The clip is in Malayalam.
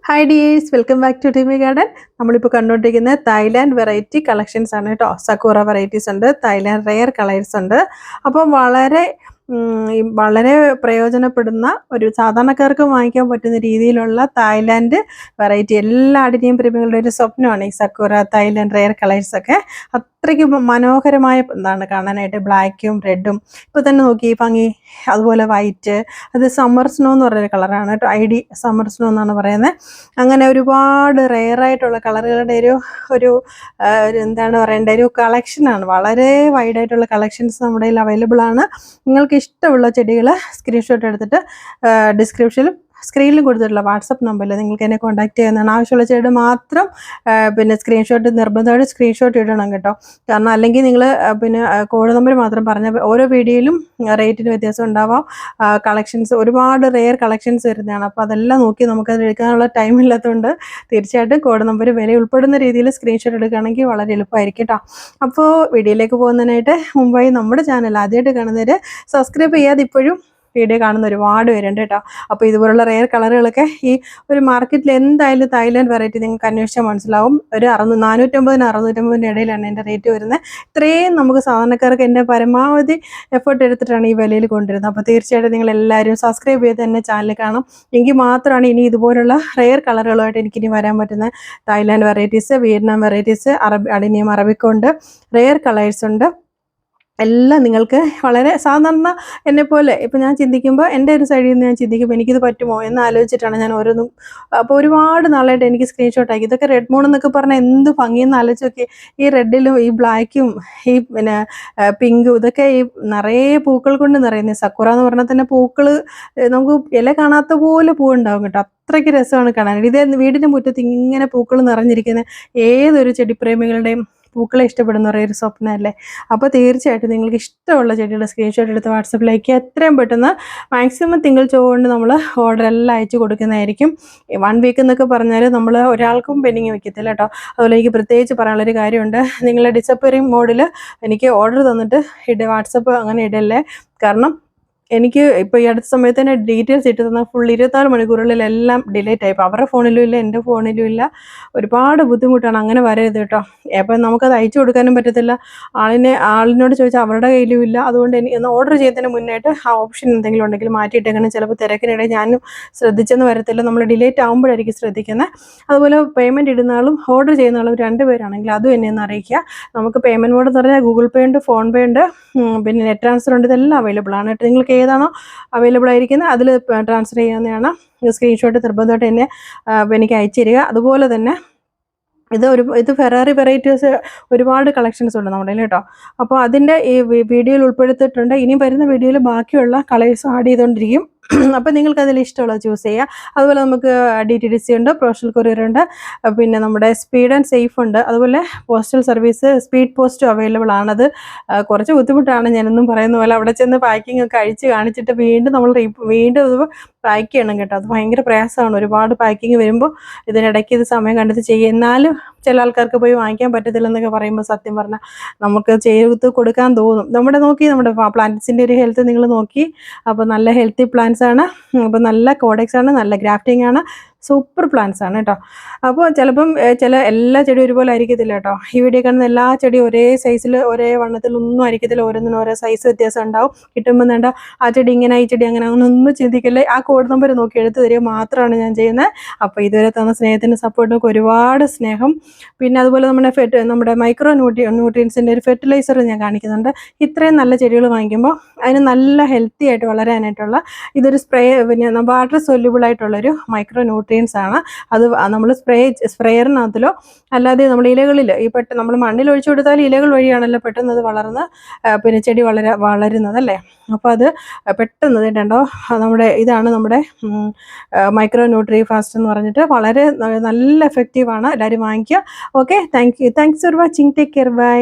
Hi dears, welcome back to Timi garden. നമ്മളിപ്പോൾ കണ്ടുകൊണ്ടിരിക്കുന്ന തായ്ലാൻഡ് വെറൈറ്റി കളക്ഷൻസ് ആണ് കേട്ടോ. സക്കൂറ വെറൈറ്റീസ് ഉണ്ട്, തായ്ലാൻഡ് റെയർ കളേഴ്സ് ഉണ്ട്. അപ്പോൾ വളരെ പ്രയോജനപ്പെടുന്ന ഒരു സാധാരണക്കാർക്ക് വാങ്ങിക്കാൻ പറ്റുന്ന രീതിയിലുള്ള തായ്ലാൻഡ് വെറൈറ്റി എല്ലാ അടിനിയും പ്രേമികളുടെ ഒരു സ്വപ്നമാണ് ഈ സക്കൂറ തായ്ലാൻഡ് റെയർ കളേഴ്സ് ഒക്കെ. അത്രയ്ക്ക് മനോഹരമായ എന്താണ് കാണാനായിട്ട്, ബ്ലാക്കും റെഡും ഇപ്പോൾ തന്നെ നോക്കി ഭംഗി. അതുപോലെ വൈറ്റ്, അത് സമ്മർ സ്നോ എന്ന് പറഞ്ഞൊരു കളറാണ് കേട്ടോ, ID സമ്മർ സ്നോ എന്നാണ് പറയുന്നത്. അങ്ങനെ ഒരുപാട് റെയറായിട്ടുള്ള കളറുകളുടെ ഒരു ഒരു എന്താണ് പറയേണ്ട ഒരു കളക്ഷനാണ്. വളരെ വൈഡായിട്ടുള്ള കളക്ഷൻസ് നമ്മുടെ കയ്യിൽ അവൈലബിൾ ആണ്. നിങ്ങൾക്ക് ഇഷ്ടമുള്ള ചെടികൾ സ്ക്രീൻഷോട്ട് എടുത്തിട്ട് ഡിസ്ക്രിപ്ഷനിലും സ്ക്രീനിൽ കൊടുത്തിട്ടുള്ള വാട്സപ്പ് നമ്പറിൽ നിങ്ങൾക്ക് എന്നെ കോൺടാക്ട് ചെയ്യുന്നതാണ്. ആവശ്യമുള്ള ചെടി മാത്രം സ്ക്രീൻഷോട്ട് നിർബന്ധമായിട്ട് സ്ക്രീൻഷോട്ട് ഇടണം കേട്ടോ. കാരണം അല്ലെങ്കിൽ നിങ്ങൾ കോഡ് നമ്പർ മാത്രം പറഞ്ഞാൽ ഓരോ വീഡിയോയിലും റേറ്റിന് വ്യത്യാസം ഉണ്ടാവാം. കളക്ഷൻസ് ഒരുപാട് റെയർ കളക്ഷൻസ് വരുന്നതാണ്. അപ്പോൾ അതെല്ലാം നോക്കി നമുക്കത് എടുക്കാനുള്ള ടൈം ഇല്ലാത്തതുകൊണ്ട് തീർച്ചയായിട്ടും കോഡ് നമ്പർ വില ഉൾപ്പെടുന്ന രീതിയിൽ സ്ക്രീൻഷോട്ട് എടുക്കുകയാണെങ്കിൽ വളരെ എളുപ്പമായിരിക്കും കേട്ടോ. അപ്പോൾ വീഡിയോയിലേക്ക് പോകുന്നതിനായിട്ട് മുമ്പായി നമ്മുടെ ചാനൽ ആദ്യമായിട്ട് കാണുന്നവർ സബ്സ്ക്രൈബ് ചെയ്യാതെ ഇപ്പോഴും വീഡിയോ കാണുന്ന ഒരുപാട് പേരുണ്ട് കേട്ടോ. അപ്പോൾ ഇതുപോലുള്ള റെയർ കളറുകളൊക്കെ ഈ ഒരു മാർക്കറ്റിൽ എന്തായാലും തായ്ലാൻഡ് വെറൈറ്റി നിങ്ങൾക്ക് അന്വേഷിച്ചാൽ മനസ്സിലാവും. ഒരു 450-650 ഇടയിലാണ് എൻ്റെ റേറ്റ് വരുന്നത്. ഇത്രയും നമുക്ക് സാധാരണക്കാർക്ക് എൻ്റെ പരമാവധി എഫേർട്ട് എടുത്തിട്ടാണ് ഈ വിലയിൽ കൊണ്ടുവരുന്നത്. അപ്പോൾ തീർച്ചയായിട്ടും നിങ്ങൾ എല്ലാവരും സബ്സ്ക്രൈബ് ചെയ്ത് തന്നെ ചാനൽ കാണും. എങ്കിൽ മാത്രമാണ് ഇനി ഇതുപോലുള്ള റെയർ കളറുകളുമായിട്ട് എനിക്കിനി വരാൻ പറ്റുന്ന Thailand varieties, Vietnam varieties, adenium അറബിക്കുണ്ട്, റെയർ കളേഴ്സ് ഉണ്ട്. എല്ലാം നിങ്ങൾക്ക് വളരെ സാധാരണ എന്നെപ്പോലെ ഇപ്പോൾ ഞാൻ ചിന്തിക്കുമ്പോൾ എൻ്റെ ഒരു സൈഡിൽ നിന്ന് ഞാൻ ചിന്തിക്കുമ്പോൾ എനിക്കിത് പറ്റുമോ എന്ന് ആലോചിച്ചിട്ടാണ് ഞാൻ ഓരോന്നും. അപ്പോൾ ഒരുപാട് നാളായിട്ട് എനിക്ക് സ്ക്രീൻഷോട്ട് ആക്കി. ഇതൊക്കെ റെഡ് മൂൺ എന്നൊക്കെ പറഞ്ഞാൽ എന്ത് ഭംഗിയെന്ന് ആലോചിച്ച് നോക്കി. ഈ റെഡിലും ഈ ബ്ലാക്കും ഈ പിങ്കും ഇതൊക്കെ ഈ നിറയെ പൂക്കൾ കൊണ്ട് നിറയുന്നത്. സക്കുറ എന്ന് പറഞ്ഞാൽ തന്നെ പൂക്കൾ നമുക്ക് ഇല കാണാത്ത പോലെ പൂവുണ്ടാവും കേട്ടോ. അത്രയ്ക്ക് രസമാണ് കാണാൻ. ഇതേ വീടിൻ്റെ മുറ്റത്ത് ഇങ്ങനെ പൂക്കൾ നിറഞ്ഞിരിക്കുന്ന ഏതൊരു ചെടിപ്രേമികളുടെയും പൂക്കളെ ഇഷ്ടപ്പെടുന്നവരുടെ ഒരു സ്വപ്നമല്ലേ. അപ്പോൾ തീർച്ചയായിട്ടും നിങ്ങൾക്ക് ഇഷ്ടമുള്ള ചെടിയുടെ സ്ക്രീൻഷോട്ട് എടുത്ത് വാട്സപ്പിലേക്ക് എത്രയും പെട്ടെന്ന് മാക്സിമം തിങ്കൾ ചൊവ്വ നമ്മൾ ഓർഡർ എല്ലാം അയച്ചു കൊടുക്കുന്നതായിരിക്കും. 1 വീക്ക് എന്നൊക്കെ പറഞ്ഞാൽ നമ്മൾ ഒരാൾക്കും പെൻഡിങ് വെക്കത്തില്ല കേട്ടോ. അതുപോലെ എനിക്ക് പ്രത്യേകിച്ച് പറയാനുള്ളൊരു കാര്യമുണ്ട്. നിങ്ങളുടെ ഡിസപ്പറിങ് മോഡിൽ എനിക്ക് ഓർഡർ തന്നിട്ട് വാട്സപ്പ് അങ്ങനെ ഇടല്ലേ. കാരണം എനിക്ക് ഇപ്പോൾ ഈ അടുത്ത സമയത്ത് തന്നെ ഡീറ്റെയിൽസ് ഇട്ട് തന്നാൽ ഫുൾ 24 മണിക്കൂറുകളിൽ എല്ലാം ഡിലേറ്റ് ആയി. ഇപ്പോൾ അവരുടെ ഫോണിലും ഇല്ല, എൻ്റെ ഫോണിലും ഇല്ല. ഒരുപാട് ബുദ്ധിമുട്ടാണ്. അങ്ങനെ വരരുത് കേട്ടോ. അപ്പം നമുക്കത് അയച്ചു കൊടുക്കാനും പറ്റത്തില്ല. ആളിനോട് ചോദിച്ചാൽ അവരുടെ കയ്യിലും ഇല്ല. അതുകൊണ്ട് ഒന്ന് ഓർഡർ ചെയ്യുന്നതിന് മുന്നായിട്ട് ആ ഓപ്ഷൻ എന്തെങ്കിലും ഉണ്ടെങ്കിൽ മാറ്റിയിട്ടേക്കണം. ചിലപ്പോൾ തിരക്കിനിടെ ഞാനും ശ്രദ്ധിച്ചെന്ന് വരത്തില്ല. നമ്മൾ ഡിലേറ്റ് ആകുമ്പോഴായിരിക്കും ശ്രദ്ധിക്കുന്നത്. അതുപോലെ പേയ്മെൻറ്റ് ഇടുന്ന ആളും ഓർഡർ ചെയ്യുന്ന ആളും 2 പേരാണെങ്കിൽ അതും എന്നെ ഒന്ന് അറിയിക്കുക. നമുക്ക് പേയ്മെൻറ്റ് മോഡ് എന്ന് പറഞ്ഞാൽ ഗൂഗിൾ പേ ഉണ്ട്, ഫോൺ പേ ഉണ്ട്, പിന്നെ നെറ്റ് ട്രാൻസ്ഫർ ഉണ്ട്. ഇതെല്ലാം അവൈലബിൾ ആണ്. നിങ്ങൾക്ക് ഏതാണോ അവൈലബിൾ ആയിരിക്കുന്നത് അതിൽ ട്രാൻസ്ഫർ ചെയ്യാവുന്നതാണ്. സ്ക്രീൻഷോട്ട് നിർബന്ധമായിട്ട് എന്നെ എനിക്ക് അയച്ചു തരിക. അതുപോലെ തന്നെ ഇത് ഫെറാറി വെറൈറ്റീസ് ഒരുപാട് കളക്ഷൻസ് ഉണ്ട് നമ്മുടെ കേട്ടോ. അപ്പോൾ അതിൻ്റെ ഈ വീഡിയോയിൽ ഉൾപ്പെടുത്തിയിട്ടുണ്ട്. ഇനി വരുന്ന വീഡിയോയിൽ ബാക്കിയുള്ള കളേഴ്സ് ആഡ് ചെയ്തുകൊണ്ടിരിക്കും. അപ്പോൾ നിങ്ങൾക്ക് അതിൽ ഇഷ്ടമുള്ളത് ചൂസ് ചെയ്യുക. അതുപോലെ നമുക്ക് DTDC ഉണ്ട്, പ്രൊഫഷണൽ കൊറിയർ ഉണ്ട്, പിന്നെ നമ്മുടെ സ്പീഡ് ആൻഡ് സേഫ് ഉണ്ട്. അതുപോലെ പോസ്റ്റൽ സർവീസ് സ്പീഡ് പോസ്റ്റും അവൈലബിൾ ആണത്. കുറച്ച് ബുദ്ധിമുട്ടാണ്, ഞാനൊന്നും പറയുന്ന പോലെ അവിടെ ചെന്ന് പാക്കിംഗ് ഒക്കെ അഴിച്ച് കാണിച്ചിട്ട് വീണ്ടും ഇത് പാക്ക് ചെയ്യണം കേട്ടോ. അത് ഭയങ്കര പ്രയാസമാണ്. ഒരുപാട് പാക്കിങ് വരുമ്പോൾ ഇതിനിടയ്ക്ക് ഇത് സമയം കണ്ടെത്തി ചെയ്യും. എന്നാലും ചില ആൾക്കാർക്ക് പോയി വാങ്ങിക്കാൻ പറ്റത്തില്ലെന്നൊക്കെ പറയുമ്പോൾ സത്യം പറഞ്ഞാൽ നമുക്ക് ചെയ്ത് കൊടുക്കാൻ തോന്നും. നമ്മുടെ പ്ലാന്റ്സിൻ്റെ ഒരു ഹെൽത്ത് നിങ്ങൾ നോക്കി. അപ്പോൾ നല്ല ഹെൽത്തി പ്ലാന്റ്സ് ആണ്. അപ്പോൾ നല്ല കോഡെക്സ് ആണ്, നല്ല ഗ്രാഫ്റ്റിംഗ് ആണ്, സൂപ്പർ പ്ലാന്റ്സ് ആണ് കേട്ടോ. അപ്പോൾ ചിലപ്പം എല്ലാ ചെടിയും ഒരുപോലെ ആയിരിക്കത്തില്ല കേട്ടോ. ഈ വീഡിയോ കാണുന്ന എല്ലാ ചെടിയും ഒരേ സൈസിൽ ഒരേ വണ്ണത്തിലൊന്നും ആയിരിക്കത്തില്ല. ഓരോന്നിനും ഓരോ സൈസ് വ്യത്യാസം ഉണ്ടാവും. കിട്ടുമ്പോൾ വേണ്ട ആ ചെടി ഇങ്ങനെ ഈ ചെടി അങ്ങനെ ഒന്നും ചിന്തിക്കില്ലേ. ആ കോഡ് നമ്പർ നോക്കി എടുത്ത് തരിക മാത്രമാണ് ഞാൻ ചെയ്യുന്നത്. അപ്പോൾ ഇതുവരെ തന്ന സ്നേഹത്തിൻ്റെ സപ്പോർട്ടിനൊക്കെ ഒരുപാട് സ്നേഹം. പിന്നെ അതുപോലെ നമ്മുടെ മൈക്രോ ന്യൂട്രിയൻസിൻ്റെ ഒരു ഫെർട്ടിലൈസർ ഞാൻ കാണിക്കുന്നുണ്ട്. ഇത്രയും നല്ല ചെടികൾ വാങ്ങിക്കുമ്പോൾ അതിന് നല്ല ഹെൽത്തി ആയിട്ട് വളരാനായിട്ടുള്ള ഇതൊരു വാട്ടർ സൊല്യൂബിൾ ആയിട്ടുള്ളൊരു മൈക്രോ ന്യൂട്രിയൻസ് ആണ്. അത് നമ്മൾ സ്പ്രേയറിനകത്തിലോ അല്ലാതെ നമ്മുടെ ഇലകളിൽ നമ്മൾ മണ്ണിൽ ഒഴിച്ചു കൊടുത്താൽ ഇലകൾ വഴിയാണല്ലോ പെട്ടെന്ന് അത് വളർന്ന് ചെടി വളരുന്നത് അല്ലേ. അപ്പോൾ അത് പെട്ടെന്ന് കേട്ടോ. ഇതാണ് നമ്മുടെ മൈക്രോ ന്യൂട്രി ഫാസ്റ്റ് എന്ന് പറഞ്ഞിട്ട് വളരെ നല്ല എഫക്റ്റീവാണ്. എല്ലാവരും വാങ്ങിക്കുക. Okay, thanks for watching. Take care, by.